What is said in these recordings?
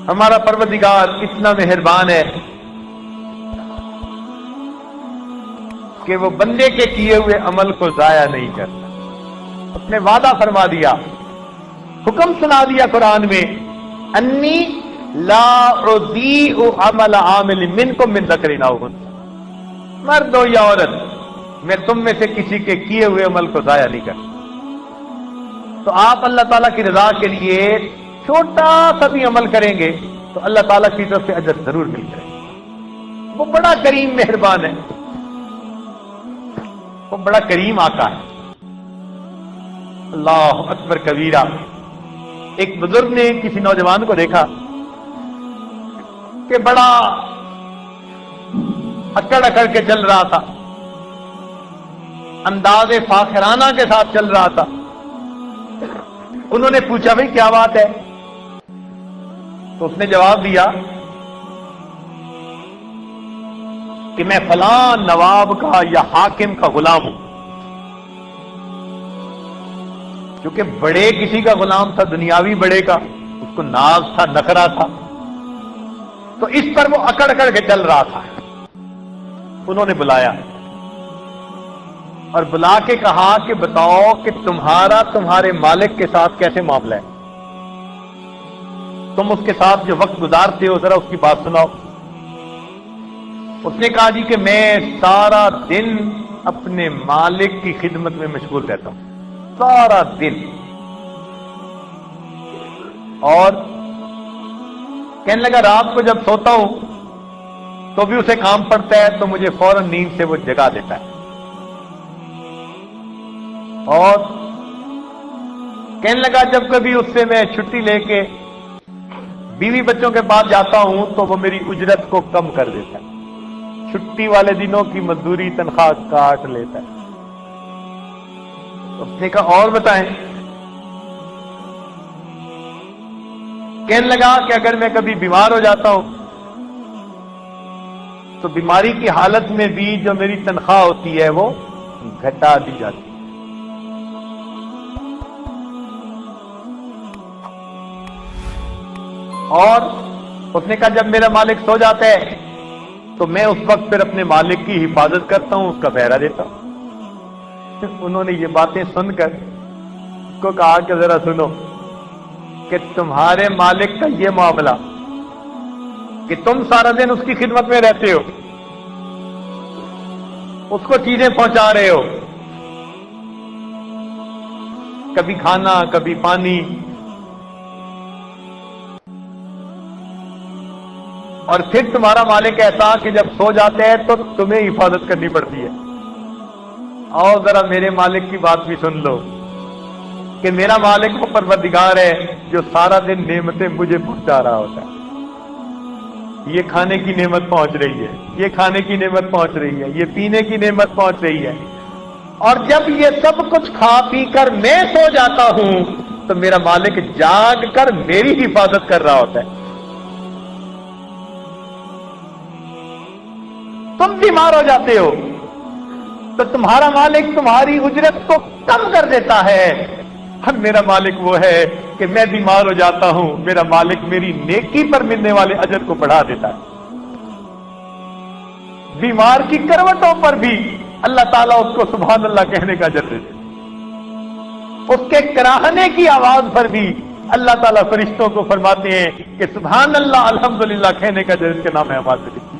ہمارا پروردگار اتنا مہربان ہے کہ وہ بندے کے کیے ہوئے عمل کو ضائع نہیں کرتا. اس نے وعدہ فرما دیا، حکم سنا دیا قرآن میں، انی لا اضیع عمل عامل منکم من ذکر او انثی، مرد ہو یا عورت، میں تم میں سے کسی کے کیے ہوئے عمل کو ضائع نہیں کرتا. تو آپ اللہ تعالیٰ کی رضا کے لیے چھوٹا سا بھی عمل کریں گے تو اللہ تعالیٰ کی طرف سے اجر ضرور مل جائے گا. وہ بڑا کریم مہربان ہے، وہ بڑا کریم آقا ہے. اللہ اکبر کبیرہ. ایک بزرگ نے کسی نوجوان کو دیکھا کہ بڑا اکڑ اکڑ کے چل رہا تھا، انداز فاخرانہ کے ساتھ چل رہا تھا. انہوں نے پوچھا بھائی کیا بات ہے؟ تو اس نے جواب دیا کہ میں فلاں نواب کا یا حاکم کا غلام ہوں. کیونکہ بڑے کسی کا غلام تھا، دنیاوی بڑے کا، اس کو ناز تھا، نخرا تھا، تو اس پر وہ اکڑ اکڑ کے چل رہا تھا. انہوں نے بلایا اور بلا کے کہا کہ بتاؤ کہ تمہارا تمہارے مالک کے ساتھ کیسے معاملہ ہے؟ تم اس کے ساتھ جو وقت گزارتے ہو ذرا اس کی بات سناؤ. اس نے کہا جی کہ میں سارا دن اپنے مالک کی خدمت میں مشغول رہتا ہوں، سارا دن. اور کہنے لگا رات کو جب سوتا ہوں تو بھی اسے کام پڑتا ہے تو مجھے فوراً نیند سے وہ جگا دیتا ہے. اور کہنے لگا جب کبھی اس سے میں چھٹی لے کے بیوی بچوں کے پاس جاتا ہوں تو وہ میری اجرت کو کم کر دیتا ہے، چھٹی والے دنوں کی مزدوری تنخواہ کاٹ لیتا ہے. اس نے کہا اور بتائیں؟ کہنے لگا کہ اگر میں کبھی بیمار ہو جاتا ہوں تو بیماری کی حالت میں بھی جو میری تنخواہ ہوتی ہے وہ گھٹا دی جاتی ہے. اور اس نے کہا جب میرا مالک سو جاتا ہے تو میں اس وقت پھر اپنے مالک کی حفاظت کرتا ہوں، اس کا پہرا دیتا ہوں. انہوں نے یہ باتیں سن کر اس کو کہا کہ ذرا سنو کہ تمہارے مالک کا یہ معاملہ کہ تم سارا دن اس کی خدمت میں رہتے ہو، اس کو چیزیں پہنچا رہے ہو، کبھی کھانا کبھی پانی، اور پھر تمہارا مالک ایسا کہ جب سو جاتے ہیں تو تمہیں حفاظت کرنی پڑتی ہے. اور ذرا میرے مالک کی بات بھی سن لو کہ میرا مالک وہ پروردگار ہے جو سارا دن نعمتیں مجھے پہنچا رہا ہوتا ہے. یہ کھانے کی نعمت پہنچ رہی ہے، یہ کھانے کی نعمت پہنچ رہی ہے، یہ پینے کی نعمت پہنچ رہی ہے، اور جب یہ سب کچھ کھا پی کر میں سو جاتا ہوں تو میرا مالک جاگ کر میری حفاظت کر رہا ہوتا ہے. تم بیمار ہو جاتے ہو تو تمہارا مالک تمہاری اجرت کو کم کر دیتا ہے. اب میرا مالک وہ ہے کہ میں بیمار ہو جاتا ہوں، میرا مالک میری نیکی پر ملنے والے اجر کو بڑھا دیتا ہے. بیمار کی کروٹوں پر بھی اللہ تعالیٰ اس کو سبحان اللہ کہنے کا اجر دیتے. اس کے کراہنے کی آواز پر بھی اللہ تعالیٰ فرشتوں کو فرماتے ہیں کہ سبحان اللہ الحمدللہ کہنے کا اجر اس کے نام آواز دیتے.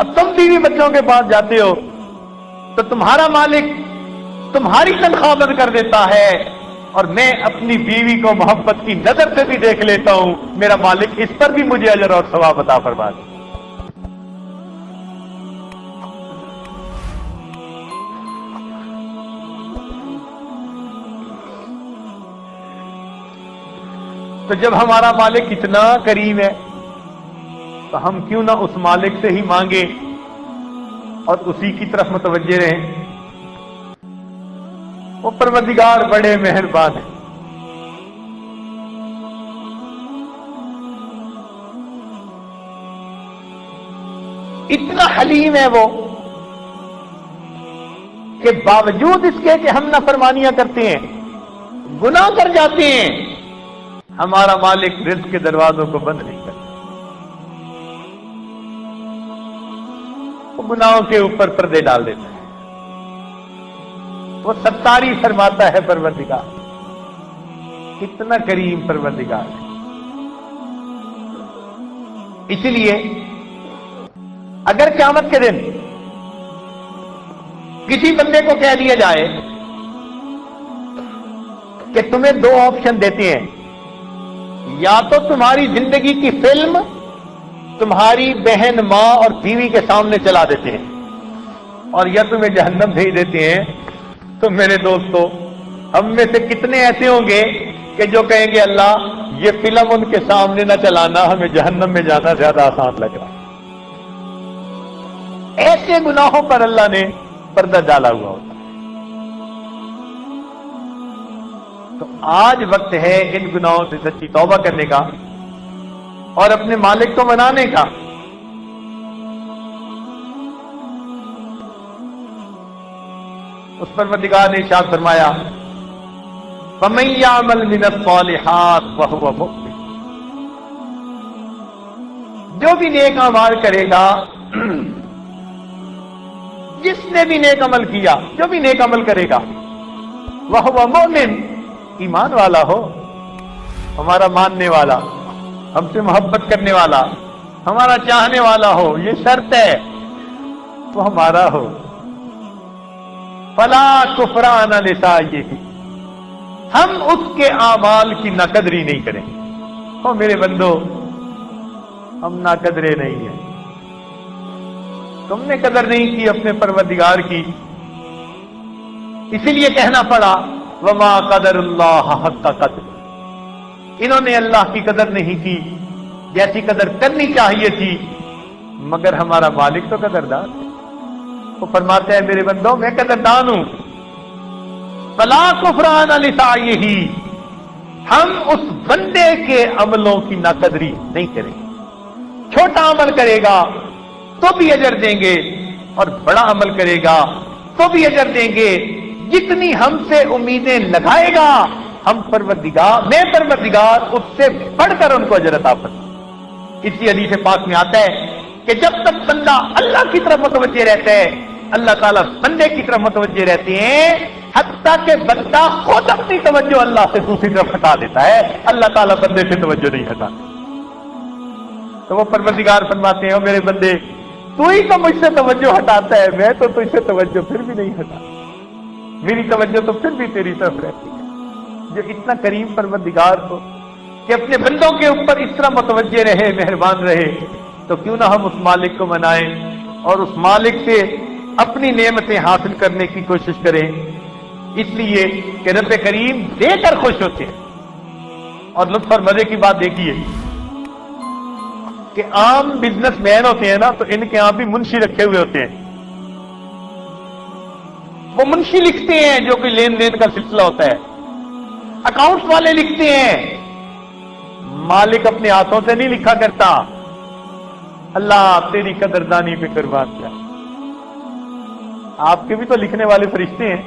اب تم بیوی بچوں کے پاس جاتے ہو تو تمہارا مالک تمہاری تنخواہ بند کر دیتا ہے، اور میں اپنی بیوی کو محبت کی نظر سے بھی دیکھ لیتا ہوں، میرا مالک اس پر بھی مجھے اجر اور ثواب عطا فرما دے. تو جب ہمارا مالک اتنا کریم ہے تو ہم کیوں نہ اس مالک سے ہی مانگے اور اسی کی طرف متوجہ رہیں. وہ پروردگار بڑے مہربان ہیں. اتنا حلیم ہے وہ کہ باوجود اس کے کہ ہم نافرمانیاں کرتے ہیں، گناہ کر جاتے ہیں، हमारा मालिक रिज़्क़ के दरवाजों को बंद नहीं करता, वो गुनाहों के ऊपर पर्दे डाल देता है, वो सत्तारी फरमाता है परवरदिगार। कितना करीम परवरदिगार है। इसलिए अगर क़यामत के दिन किसी बंदे को कह दिया जाए कि तुम्हें दो ऑप्शन देते हैं, या तो तुम्हारी जिंदगी की फिल्म तुम्हारी बहन, मां और बीवी के सामने चला देते हैं, और या तुम्हें जहन्नम भेज देते हैं, तो मेरे दोस्तों हम में से कितने ऐसे होंगे कि जो कहेंगे अल्लाह ये फिल्म उनके सामने न चलाना, हमें जहन्नम में जाना ज्यादा आसान लग रहा है। ऐसे गुनाहों पर अल्लाह ने पर्दा डाला हुआ होता है। तो आज वक्त है इन गुनाहों से सच्ची तौबा करने का और अपने मालिक को मनाने का। उस परवरदिगार ने इरशाद फरमाया, फमन यअमल मिनस्सालिहात वहुव मुमिन, जो भी नेक अमाल करेगा, जिसने भी नेक अमल किया, जो भी नेक अमल करेगा, वहुव मुमिन, ईमान वाला हो, हमारा मानने वाला, हमसे मोहब्बत करने वाला, हमारा चाहने वाला हो, ये शर्त है वो हमारा हो। फला कुफरान लिसाइही, हम उसके आमाल की नाकदरी नहीं करेंगे। ओ मेरे बंदो, हम नाकदरे नहीं हैं। तुमने कदर नहीं की अपने परवरदिगार की, इसीलिए कहना पड़ा वमा कदरुल्लाह हक़्क़ क़द्र, इन्होंने अल्लाह की कदर नहीं की जैसी कदर करनी चाहिए थी, मगर हमारा मालिक तो कदरदान है। वो फरमाते हैं मेरे बंदो मैं कदरदान हूं। फला कुफरान लिसाइही, हम उस बंदे के अमलों की नाकदरी नहीं करेंगे। छोटा अमल करेगा तो भी अजर देंगे, और बड़ा अमल करेगा तो भी अजर देंगे। जितनी हमसे उम्मीदें लगाएगा हम मैं परवरदिगार उससे बढ़कर उनको अजर अता फरमाएगा। इसी हदीस पाक में आता है कि जब तक बंदा अल्लाह की तरफ मुतवज्जे रहता है, अल्लाह ताला बंदे की तरफ मुतवज्जे रहते हैं, हत्ता कि बंदा खुद अपनी तवज्जो अल्लाह से दूसरी तरफ हटा देता है, अल्लाह ताला बंदे से तवज्जो नहीं हटाता। तो वो परवरदिगार फरमाते हैं मेरे बंदे, तू ही तो मुझसे तवज्जो हटाता है, मैं तो तुझसे तवज्जो फिर भी नहीं हटा, मेरी तवज्जो तो फिर भी तेरी तरफ रहती है। जो इतना करीम परवरदिगार हो कि अपने बंदों के ऊपर इस तरह मुतवज्जे रहे, मेहरबान रहे, तो क्यों ना हम उस मालिक को मनाएं और उस मालिक से अपनी नेमतें हासिल करने की कोशिश करें, इसलिए कि रब करीम देकर खुश होते हैं। और लुत्फ और मजे की बात देखिए कि आम बिजनेसमैन होते हैं ना, तो इनके यहां भी मुंशी रखे हुए होते हैं। वो मुंशी लिखते हैं जो कोई लेन देन का सिलसिला होता है, अकाउंट्स वाले लिखते हैं, मालिक अपने हाथों से नहीं लिखा करता। अल्लाह तेरी कदरदानी पे कुर्बान किया। आपके भी तो लिखने वाले फरिश्ते हैं,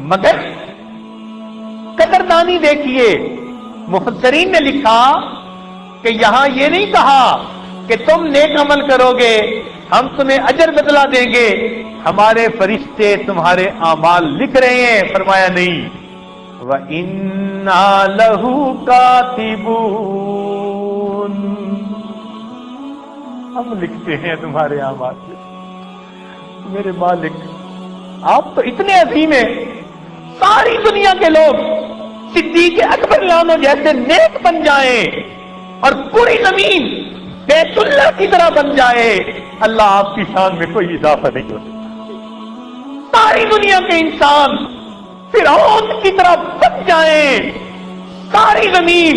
मगर कदरदानी देखिए। मुफस्सरीन ने लिखा कि यहां यह नहीं कहा कि तुम नेक अमल करोगे हम तुम्हें अजर बदला देंगे, हमारे फरिश्ते तुम्हारे आमाल लिख रहे हैं। फरमाया नहीं, व इन्ना लहू कातिबून, हम लिखते हैं तुम्हारे आमाल। मेरे मालिक आप तो इतने अजीम हैं, सारी दुनिया के लोग सिद्दीक़ अकबर लानो जैसे नेक बन जाए और पूरी जमीन बैतुल्लाह की तरह बन जाए, अल्लाह आपकी शान में कोई इजाफा नहीं हो सकता। सारी दुनिया के इंसान फिरौन की तरह बन जाए, सारी जमीन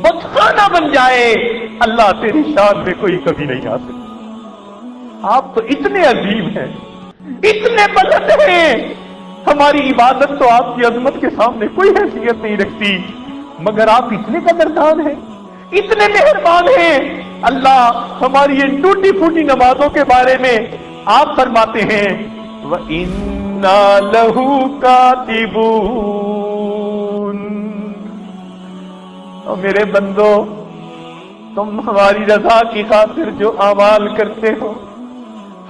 बुतखाना बन जाए, अल्लाह तेरी शान में कोई कभी नहीं आ सकता। आप तो इतने अजीम हैं, इतने बुलंद हैं, हमारी इबादत तो आपकी अजमत के सामने कोई हैसियत नहीं रखती, मगर आप इतने कदरदान हैं, इतने मेहरबान हैं। अल्लाह हमारी इन टूटी फूटी नमाजों के बारे में आप फरमाते हैं, व इन इन्ना लहू कातिबून। और मेरे बंदो, तुम हमारी रजा की खातिर जो अमाल करते हो,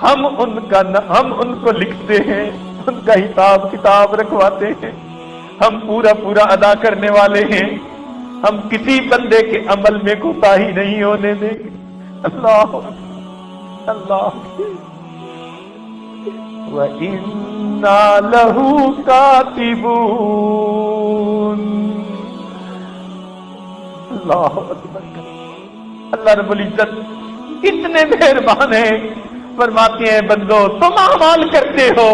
हम उनको लिखते हैं, उनका हिसाब किताब रखवाते हैं, हम पूरा पूरा अदा करने वाले हैं, हम किसी बंदे के अमल में कोताही नहीं होने देंगे। अल्लाह अल्लाह। व इन्ना लहू कातिबून। अल्लाह अकबर। अल्लाह रब्बुल इज्जत कितने मेहरबान है, फरमाते हैं बंदो तुम अमाल करते हो,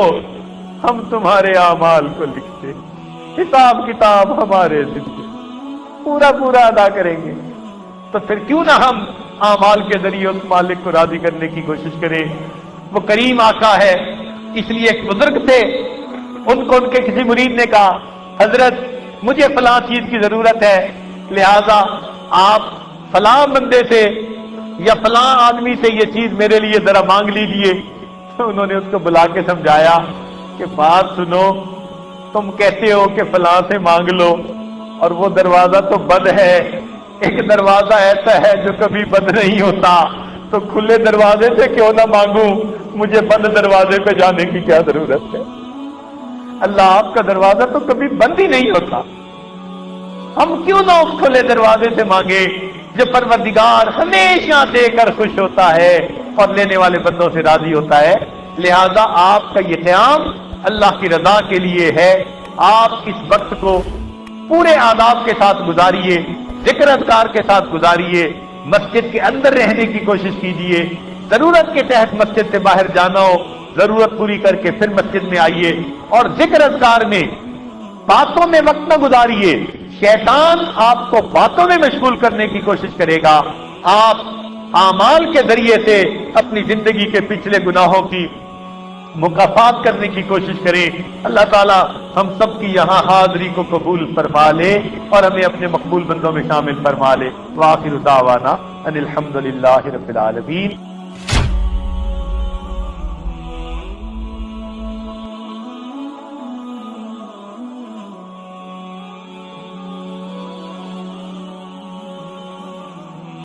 हम तुम्हारे अमाल को लिखते, हिसाब किताब हमारे जिम्मे, पूरा पूरा अदा करेंगे। तो फिर क्यों ना हम अमाल के जरिए उस मालिक को राजी करने की कोशिश करें। वो करीम आका है। इसलिए एक बुजुर्ग थे, उनको उनके किसी मुरीद ने कहा, हजरत मुझे फलां चीज की जरूरत है, लिहाजा आप फलां बंदे से या फलां आदमी से ये चीज मेरे लिए जरा मांग लीजिए। तो उन्होंने उसको बुला के समझाया कि बात सुनो, तुम कहते हो कि फलां से मांग लो, और वो दरवाजा तो बंद है। एक दरवाजा ऐसा है जो कभी बंद नहीं होता, तो खुले दरवाजे से क्यों ना मांगू, मुझे बंद दरवाजे पे जाने की क्या जरूरत है। अल्लाह आपका दरवाजा तो कभी बंद ही नहीं होता, हम क्यों ना उस खुले दरवाजे से मांगे जो परवरदिगार हमेशा देकर खुश होता है और लेने वाले बंदों से राजी होता है। लिहाजा आपका ये क़याम अल्लाह की रजा के लिए है। आप इस वक्त को पूरे आदाब के साथ गुजारिए, जिक्र अज़कार के साथ गुजारिए, मस्जिद के अंदर रहने की कोशिश कीजिए। जरूरत के तहत मस्जिद से बाहर जाना हो, जरूरत पूरी करके फिर मस्जिद में आइए, और जिक्र अज़कार में बातों में वक्त न गुजारिए। शैतान आपको बातों में मशगूल करने की कोशिश करेगा। आप आमाल के जरिए से अपनी जिंदगी के पिछले गुनाहों की मुकाफात करने की कोशिश करें। अल्लाह ताला हम सब की यहाँ हाजिरी को कबूल फरमा ले और हमें अपने मकबूल बंदों में शामिल फरमा ले। वाखिर दावाना अनिल हम्दुलिल्लाहि रब्बिल आलमीन।